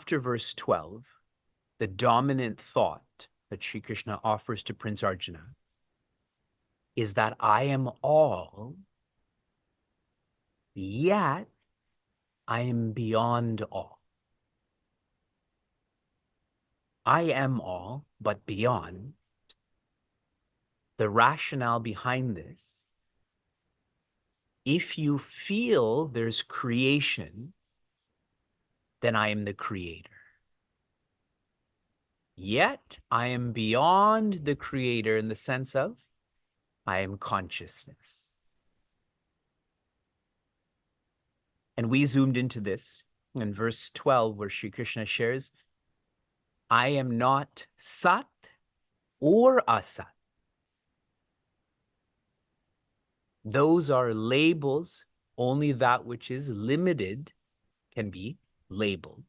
after verse 12, the dominant thought that Shri Krishna offers to Prince Arjuna is that I am all, yet I am beyond all. I am all, but beyond. The rationale behind this, if you feel there's creation, then I am the creator. Yet I am beyond the creator in the sense of I am consciousness. And we zoomed into this in verse 12, where Shri Krishna shares, I am not Sat or Asat. Those are labels. Only that which is limited can be labeled.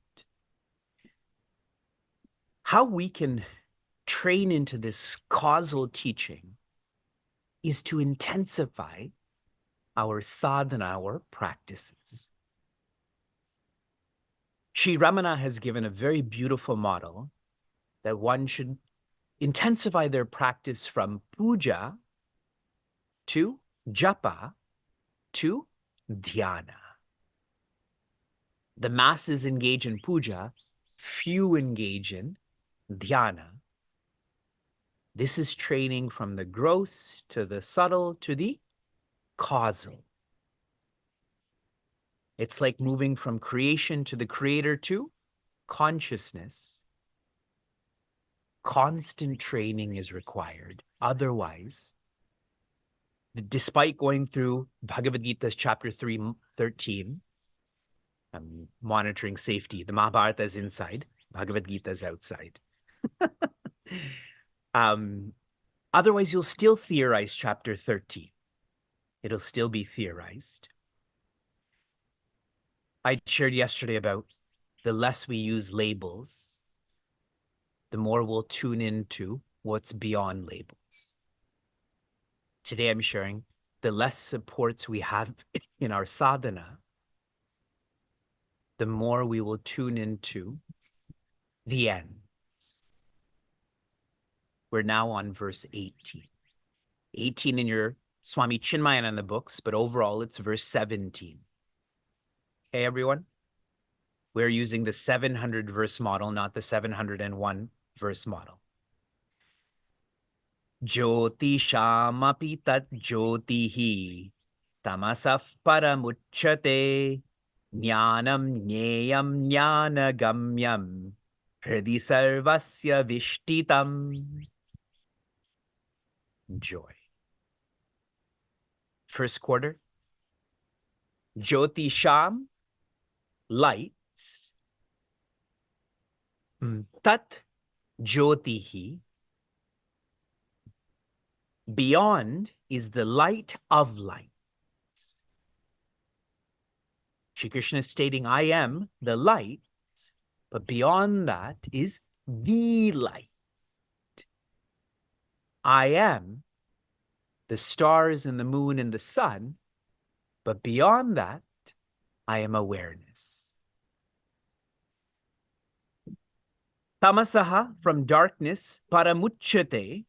How we can train into this causal teaching is to intensify our sadhana, our practices. Sri Ramana has given a very beautiful model that one should intensify their practice from puja to japa to dhyana. The masses engage in puja, few engage in dhyana. This is training from the gross to the subtle to the causal. It's like moving from creation to the creator to consciousness. Constant training is required. Otherwise, despite going through Bhagavad Gita's chapter 13, I'm monitoring safety. The Mahabharata is inside, Bhagavad Gita is outside. Otherwise, you'll still theorize chapter 13. It'll still be theorized. I shared yesterday about the less we use labels, the more we'll tune into what's beyond labels. Today I'm sharing the less supports we have in our sadhana, the more we will tune into the end. We're now on verse 18. 18 in your Swami Chinmayananda books, but overall it's verse 17. Okay, everyone? We're using the 700 verse model, not the 701 verse model. Jyotishamapi tat jyotihi tamasaf paramuchyate jnanam jneyam jnanagamyam hridi sarvasya vishtitam. Joy. First quarter. Jyotisham, lights. Tat jyotihi, beyond is the light of lights. Shri Krishna is stating, I am the light, but beyond that is the light. I am the stars and the moon and the sun, but beyond that, I am awareness. Tamasaha, from darkness, paramuchyate.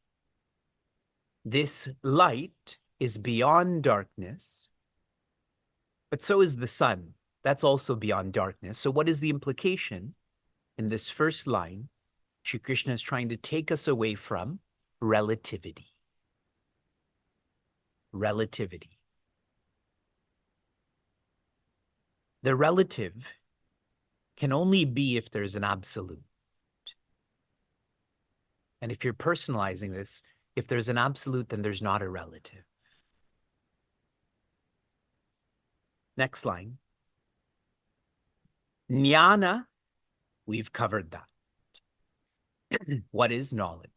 This light is beyond darkness, but so is the sun. That's also beyond darkness. So what is the implication? In this first line, Shri Krishna is trying to take us away from relativity. Relativity. The relative can only be if there's an absolute. And if you're personalizing this, if there's an absolute, then there's not a relative. Next line. Jnana, we've covered that. What is knowledge?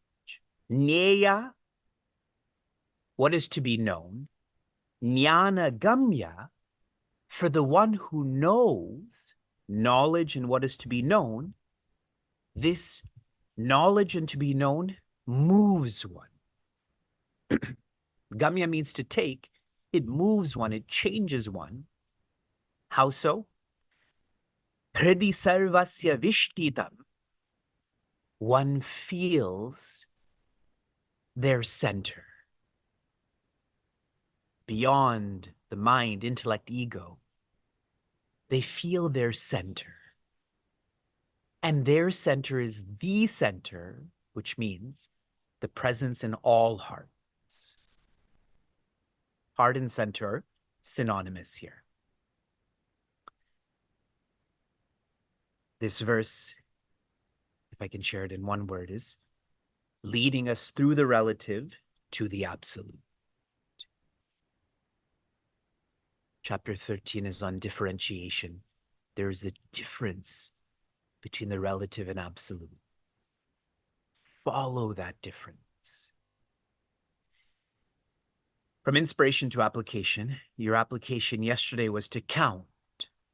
Jnaya, what is to be known? Jnana gamya, for the one who knows knowledge and what is to be known, this knowledge and to be known moves one. Gamya means to take. It moves one. It changes one. How so? Hridi sarvasya vishtitam. One feels their center beyond the mind, intellect, ego. They feel their center. And their center is the center, which means the presence in all hearts. Heart and center, synonymous here. This verse, if I can share it in one word, is leading us through the relative to the absolute. Chapter 13 is on differentiation. There is a difference between the relative and absolute. Follow that difference. From inspiration to application, your application yesterday was to count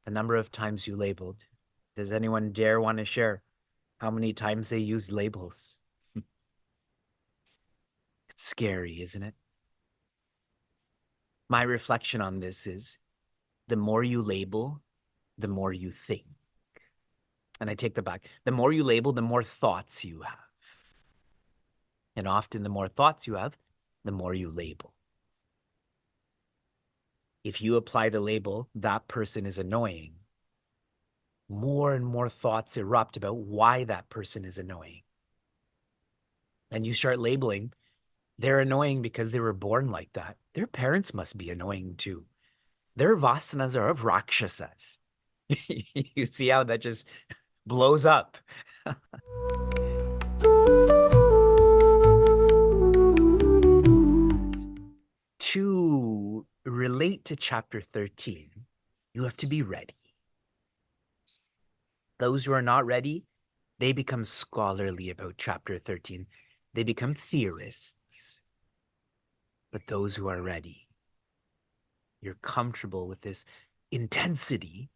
the number of times you labeled. Does anyone dare want to share how many times they used labels? It's scary, isn't it? My reflection on this is the more you label, the more you think. And I take that back. The more you label, the more thoughts you have. And often the more thoughts you have, the more you label. If you apply the label, that person is annoying, more and more thoughts erupt about why that person is annoying. And you start labeling, they're annoying because they were born like that. Their parents must be annoying too. Their vasanas are of rakshasas. You see how that just blows up. To relate to chapter 13, you have to be ready. Those who are not ready, they become scholarly about chapter 13. They become theorists. But those who are ready, you're comfortable with this intensity,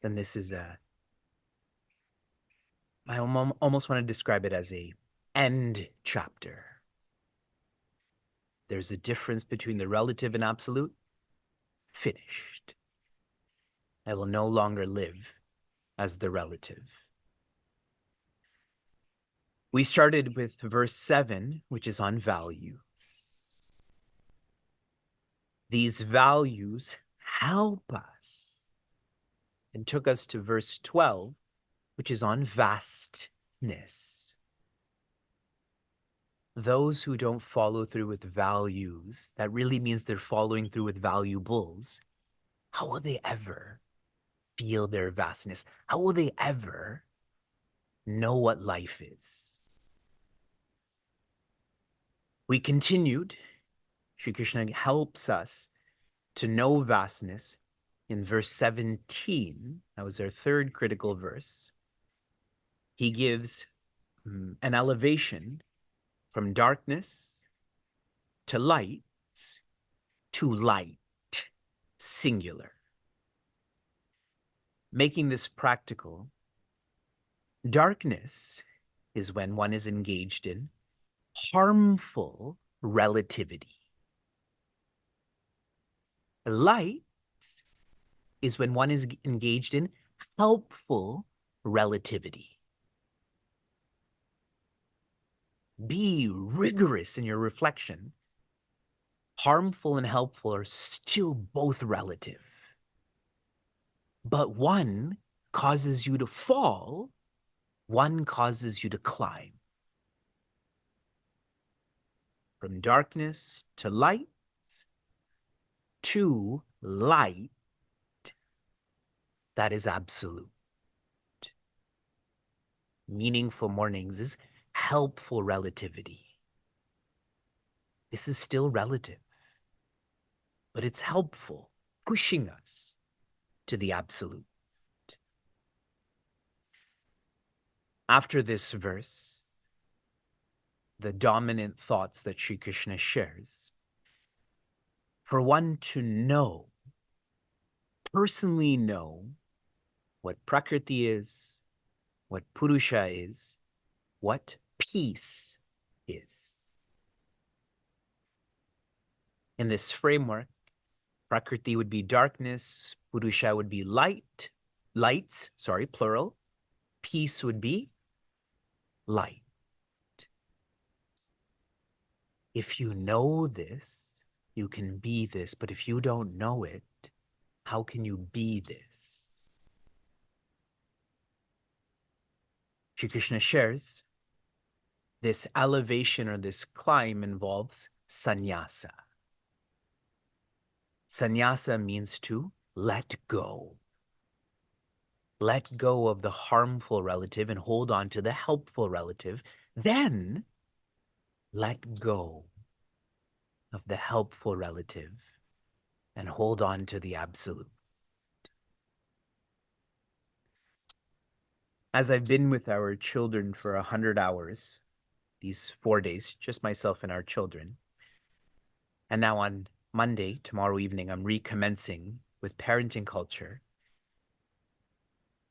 then this is I almost want to describe it as a end chapter. There's a difference between the relative and absolute. Finished. I will no longer live as the relative. We started with verse 7, which is on values. These values help us, and took us to verse 12, which is on vastness. Those who don't follow through with values, that really means they're following through with valuables. How will they ever feel their vastness? How will they ever know what life is? We continued. Shri Krishna helps us to know vastness in verse 17. That was our third critical verse. He gives an elevation from darkness to light, singular. Making this practical, darkness is when one is engaged in harmful relativity. Light is when one is engaged in helpful relativity. Be rigorous in your reflection. Harmful and helpful are still both relative. But one causes you to fall, one causes you to climb. From darkness to light, that is absolute. Meaningful mornings is helpful relativity. This is still relative, but it's helpful, pushing us to the absolute. After this verse, the dominant thoughts that Shri Krishna shares, for one to know, personally know what Prakriti is, what Purusha is, what peace is. In this framework, Prakriti would be darkness, Purusha would be light, lights, sorry, plural. Peace would be light. If you know this, you can be this, but if you don't know it, how can you be this? Shri Krishna shares this elevation or this climb involves sannyasa. Sannyasa means to let go. Let go of the harmful relative and hold on to the helpful relative. Then let go of the helpful relative and hold on to the absolute. As I've been with our children for 100 hours, these 4 days, just myself and our children, and now on Monday, tomorrow evening, I'm recommencing with parenting culture.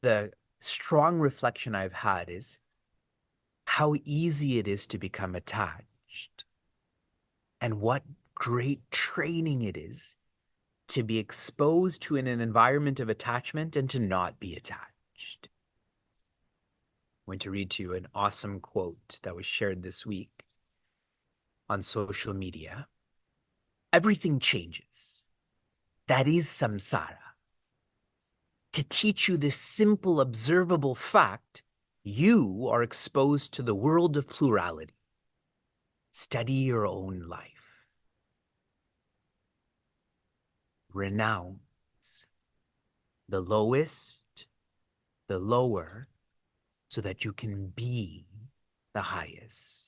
The strong reflection I've had is how easy it is to become attached and what great training it is to be exposed to an environment of attachment and to not be attached. I'm going to read to you an awesome quote that was shared this week on social media. Everything changes. That is samsara. To teach you this simple, observable fact, you are exposed to the world of plurality. Study your own life. Renounce the lowest, the lower, so that you can be the highest.